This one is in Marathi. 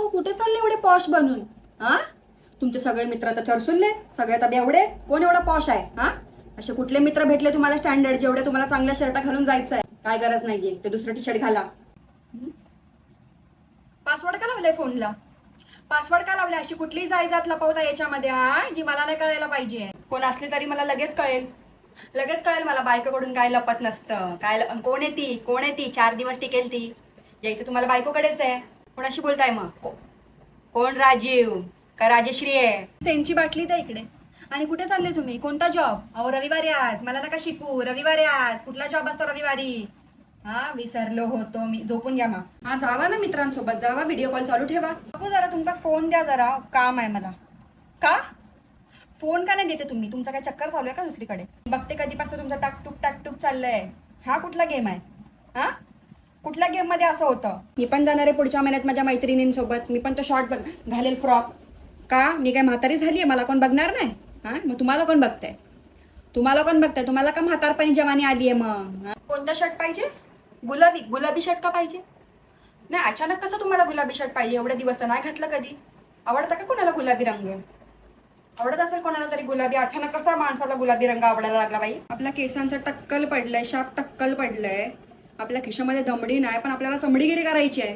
हो कुठे चालले एवढे पॉश बनून? हा, तुमचे सगळे मित्र तर चरसुल्ले, सगळे तर बेवडे. कोण एवढा पॉश आहे? हा, असे कुठले मित्र भेटले तुम्हाला स्टँडर्ड, जेवढे तुम्हाला चांगल्या शर्ट घालून जायचं आहे? काय गरज नाहीये, ते दुसरं टी शर्ट घाला. पासवर्ड का लावलाय फोनला? पासवर्ड का लावलाय? अशी कुठली जात लपवता याच्यामध्ये हा, जी मला नाही कळायला पाहिजे? कोण असली तरी मला लगेच कळेल. लगेच कळेल मला बायकोकडून काय लपत नसतं. कोण आहे ती? कोण आहे ती? 4 दिवस टिकेल ती? यायचं तुम्हाला बायकोकडेच आहे. कोणाशी बोलताय मग? कोण राजीव का राजश्री आहे? सेंटची बाटली द्या इकडे. आणि कुठे चालले तुम्ही? कोणता जॉब? अहो रविवारी आज, मला नका शिकू. रविवारी आज कुठला जॉब असतो रविवारी? हा, विसरलो होतो मी. झोपून घ्या मग. हा, जावा ना मित्रांसोबत जावा, व्हिडिओ कॉल चालू ठेवा. नको, जरा तुमचा फोन द्या, जरा काम आहे मला. का? फोन का नाही देते तुम्ही? तुमचा काय चक्कर चालू आहे का दुसरीकडे? बघते कधीपासून तुमचा टाकटूक चाललंय. हा कुठला गेम आहे? हा, कुठल्या गेम मध्ये असं होतं? मी पण जाणार आहे पुढच्या महिन्यात माझ्या मैत्रिणींसोबत. मी पण तो शॉर्ट घालेल, फ्रॉक. का मी काय म्हातारी झाली आहे? मला कोण बघणार नाही? हा, मग तुम्हाला कोण बघताय? तुम्हाला का म्हातारपणी जवानी आली आहे मग? कोणता शर्ट पाहिजे? गुलाबी शर्ट का पाहिजे? नाही, अचानक कसं तुम्हाला गुलाबी शर्ट पाहिजे? एवढे दिवस तर नाही घातलं कधी. आवडतं का कोणाला गुलाबी रंग? आवडत असेल कोणाला तरी गुलाबी. अचानक कसा माणसाला गुलाबी रंग आवडायला लागला बाई? आपल्या केसांचं टक्कल पडलंय, शाप टक्कल पडलंय. आपल्या खिशामध्ये दमडी नाही, पण आपल्याला चमडीगिरी करायची आहे.